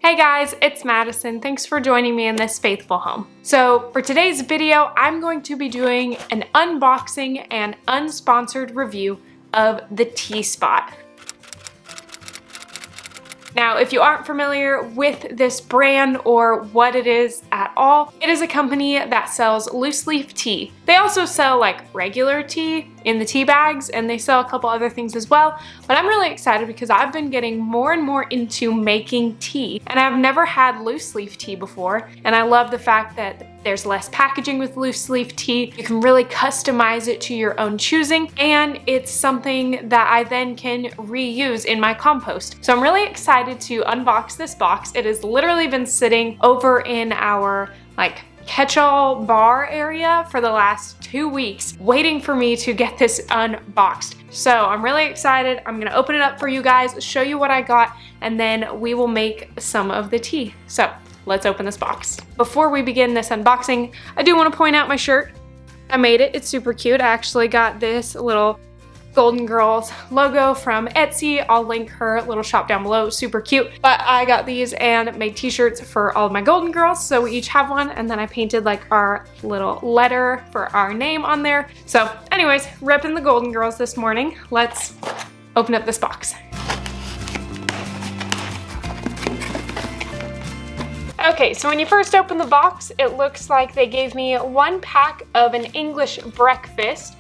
Hey guys, it's Madison. Thanks for joining me in this faithful home. So for today's video, I'm going to be doing an unboxing and unsponsored review of the Tea Spot. Now, if you aren't familiar with this brand or what it is at all, it is a company that sells loose leaf tea. They also sell like regular tea in the tea bags, and they sell a couple other things as well. But I'm really excited because I've been getting more and more into making tea, and I've never had loose leaf tea before. And I love the fact that there's less packaging with loose leaf tea. You can really customize it to your own choosing, and it's something that I then can reuse in my compost. So I'm really excited to unbox this box. It has literally been sitting over in our catch-all bar area for the last 2 weeks, waiting for me to get this unboxed. So I'm really excited. I'm gonna open it up for you guys, show you what I got, and then we will make some of the tea. So let's open this box. Before we begin this unboxing, I do want to point out my shirt. I made it. It's super cute. I actually got this little Golden Girls logo from Etsy. I'll link her little shop down below. Super cute. But I got these and made t-shirts for all of my Golden Girls, so we each have one, and then I painted like our little letter for our name on there. So anyways, repping the Golden Girls this morning. Let's open up this box. Okay, so when you first open the box, it looks like they gave me 1 pack of an English breakfast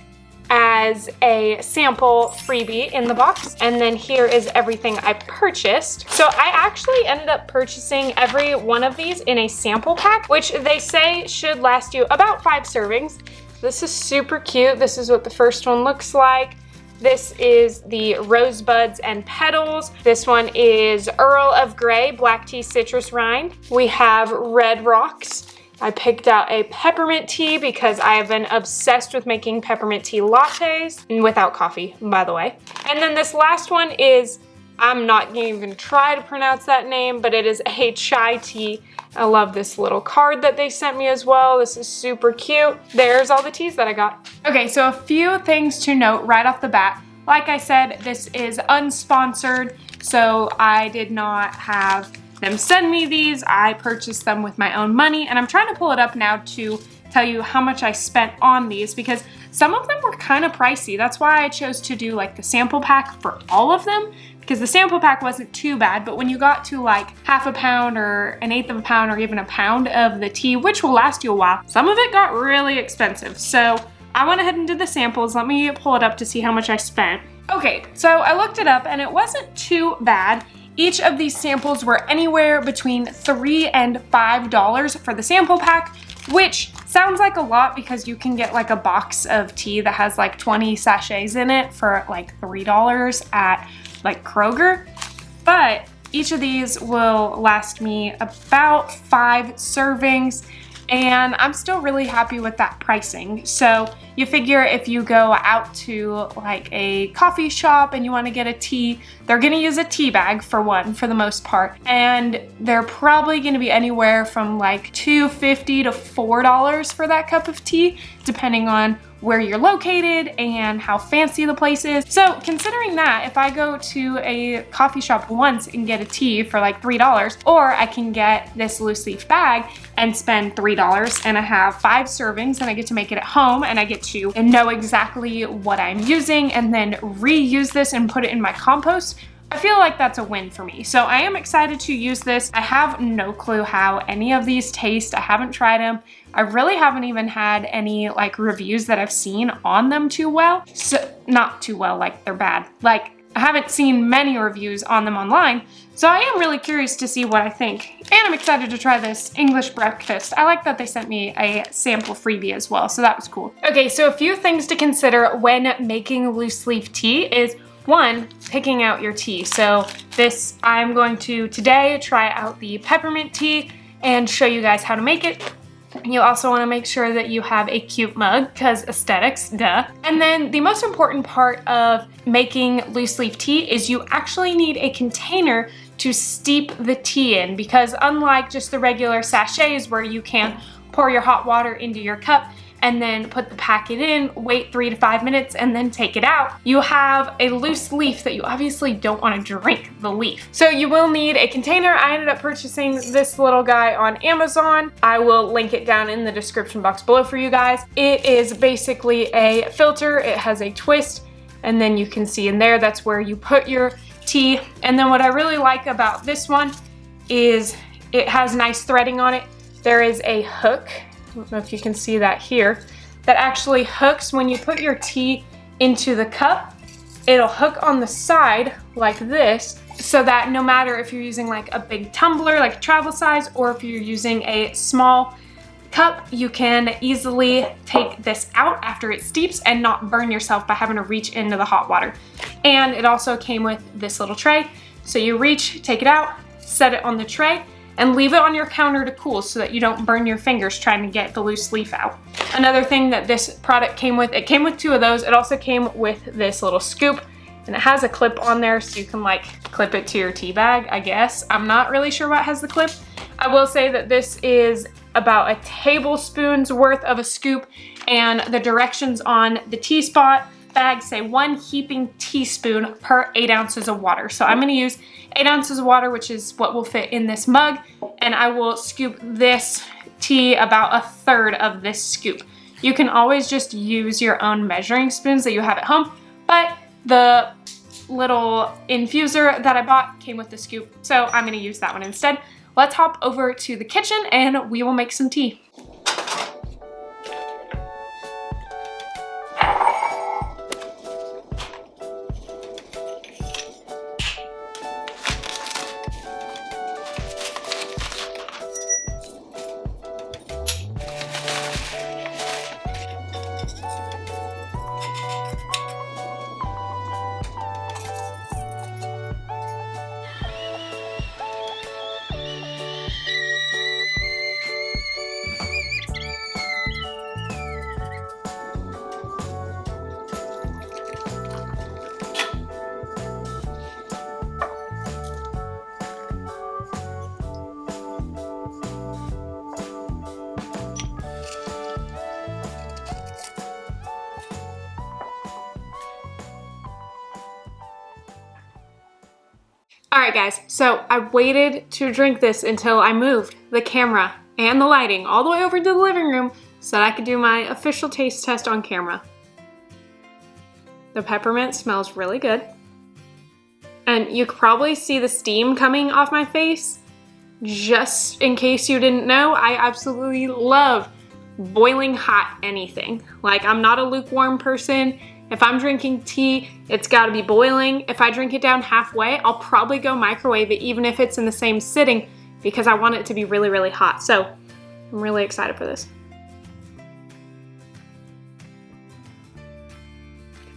as a sample freebie in the box. And then here is everything I purchased. So I actually ended up purchasing every one of these in a sample pack, which they say should last you about 5 servings. This is super cute. This is what the first one looks like. This is the Rosebuds and Petals. This one is Earl of Grey Black Tea Citrus Rind. We have Red Rocks. I picked out a peppermint tea because I have been obsessed with making peppermint tea lattes, without coffee, by the way. And then this last one is, I'm not gonna even try to pronounce that name, but it is a chai tea. I love this little card that they sent me as well. This is super cute. There's all the teas that I got. Okay, so a few things to note right off the bat. Like I said, this is unsponsored, so I did not have them send me these. I purchased them with my own money, and I'm trying to pull it up now to tell you how much I spent on these because some of them were kind of pricey. That's why I chose to do like the sample pack for all of them, because the sample pack wasn't too bad, but when you got to like half a pound or 1/8 of a pound or even a pound of the tea, which will last you a while, some of it got really expensive. So I went ahead and did the samples. Let me pull it up to see how much I spent. Okay, so I looked it up and it wasn't too bad. Each of these samples were anywhere between $3 and $5 for the sample pack, which sounds like a lot because you can get like a box of tea that has like 20 sachets in it for like $3 at like Kroger. But each of these will last me about 5 servings, and I'm still really happy with that pricing. So you figure if you go out to like a coffee shop and you want to get a tea, they're going to use a tea bag for the most part, and they're probably going to be anywhere from like $2.50 to $4 for that cup of tea, depending on where you're located and how fancy the place is. So considering that, if I go to a coffee shop once and get a tea for like $3, or I can get this loose leaf bag and spend $3 and I have 5 servings and I get to make it at home and I get to know exactly what I'm using and then reuse this and put it in my compost, I feel like that's a win for me. So I am excited to use this. I have no clue how any of these taste. I haven't tried them. I really haven't even had any like reviews that I've seen on them too well. So not too well, like they're bad. Like I haven't seen many reviews on them online. So I am really curious to see what I think. And I'm excited to try this English breakfast. I like that they sent me a sample freebie as well, so that was cool. Okay, so a few things to consider when making loose leaf tea is 1, picking out your tea. So this, I'm going to today try out the peppermint tea and show you guys how to make it. You also want to make sure that you have a cute mug because aesthetics, duh. And then the most important part of making loose leaf tea is you actually need a container to steep the tea in, because unlike just the regular sachets where you can pour your hot water into your cup and then put the packet in, wait 3 to 5 minutes, and then take it out, you have a loose leaf that you obviously don't want to drink the leaf. So you will need a container. I ended up purchasing this little guy on Amazon. I will link it down in the description box below for you guys. It is basically a filter. It has a twist, and then you can see in there, that's where you put your tea. And then what I really like about this one is it has nice threading on it. There is a hook, I don't know if you can see that here, that actually hooks when you put your tea into the cup. It'll hook on the side like this, so that no matter if you're using like a big tumbler, like a travel size, or if you're using a small cup, you can easily take this out after it steeps and not burn yourself by having to reach into the hot water. And it also came with this little tray. So you reach, take it out, set it on the tray, and leave it on your counter to cool so that you don't burn your fingers trying to get the loose leaf out. Another thing that this product came with, it came with 2 of those. It also came with this little scoop, and it has a clip on there so you can like clip it to your tea bag, I guess. I'm not really sure what has the clip. I will say that this is about a tablespoon's worth of a scoop, and the directions on the tea spot bag say 1 heaping teaspoon per 8 ounces of water. So I'm gonna use 8 ounces of water, which is what will fit in this mug, and I will scoop this tea about 1/3 of this scoop. You can always just use your own measuring spoons that you have at home, but the little infuser that I bought came with the scoop, so I'm gonna use that one instead. Let's hop over to the kitchen and we will make some tea. All right guys, so I waited to drink this until I moved the camera and the lighting all the way over to the living room so that I could do my official taste test on camera. The peppermint smells really good. And you could probably see the steam coming off my face. Just in case you didn't know, I absolutely love boiling hot anything. Like, I'm not a lukewarm person. If I'm drinking tea, it's gotta be boiling. If I drink it down halfway, I'll probably go microwave it even if it's in the same sitting because I want it to be really, really hot. So I'm really excited for this.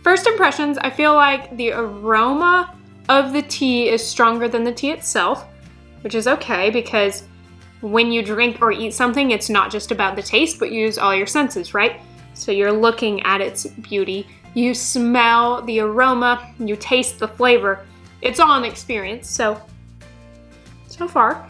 First impressions, I feel like the aroma of the tea is stronger than the tea itself, which is okay because when you drink or eat something, it's not just about the taste, but you use all your senses, right? So you're looking at its beauty. You smell the aroma, you taste the flavor. It's all an experience, so far.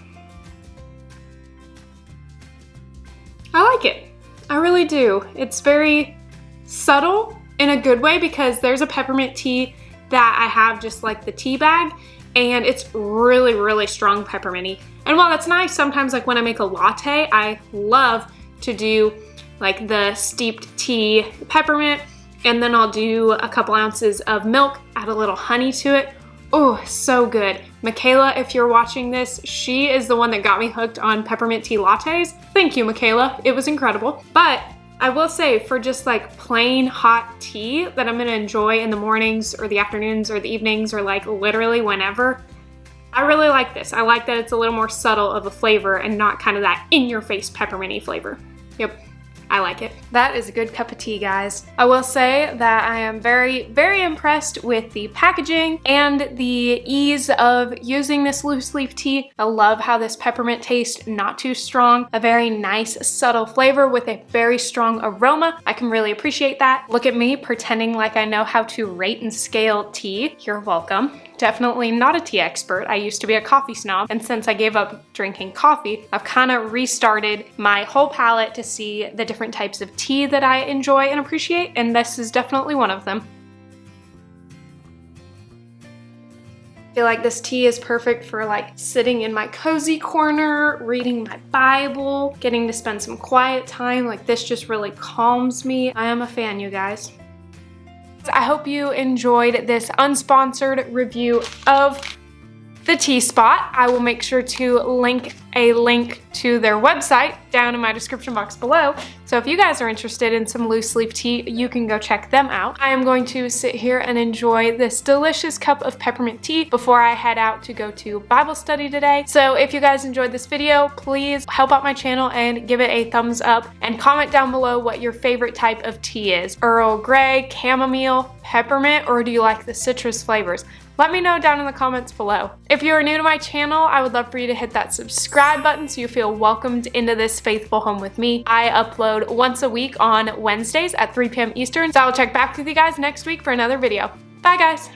I like it, I really do. It's very subtle in a good way because there's a peppermint tea that I have just like the tea bag, and it's really, really strong pepperminty. And while that's nice, sometimes like when I make a latte, I love to do like the steeped tea peppermint, and then I'll do a couple ounces of milk, add a little honey to it. Oh, so good. Michaela, if you're watching this, she is the one that got me hooked on peppermint tea lattes. Thank you, Michaela. It was incredible. But I will say, for just like plain hot tea that I'm gonna enjoy in the mornings or the afternoons or the evenings or like literally whenever, I really like this. I like that it's a little more subtle of a flavor and not kind of that in-your-face pepperminty flavor. Yep. I like it. That is a good cup of tea, guys. I will say that I am very, very impressed with the packaging and the ease of using this loose leaf tea. I love how this peppermint tastes, not too strong, a very nice subtle flavor with a very strong aroma. I can really appreciate that. Look at me pretending like I know how to rate and scale tea. You're welcome. definitely not a tea expert. I used to be a coffee snob, and since I gave up drinking coffee, I've kind of restarted my whole palette to see the different types of tea that I enjoy and appreciate, and this is definitely one of them. I feel like this tea is perfect for like sitting in my cozy corner, reading my Bible, getting to spend some quiet time. Like this just really calms me. I am a fan, you guys. I hope you enjoyed this unsponsored review of the Tea Spot. I will make sure to link a link to their website down in my description box below. So if you guys are interested in some loose leaf tea, you can go check them out. I am going to sit here and enjoy this delicious cup of peppermint tea before I head out to go to Bible study today. So if you guys enjoyed this video, please help out my channel and give it a thumbs up and comment down below what your favorite type of tea is. Earl Grey, chamomile, peppermint, or do you like the citrus flavors? Let me know down in the comments below. If you are new to my channel, I would love for you to hit that subscribe button so you feel welcomed into this faithful home with me. I upload once a week on Wednesdays at 3 p.m. Eastern, so I will check back with you guys next week for another video. Bye guys!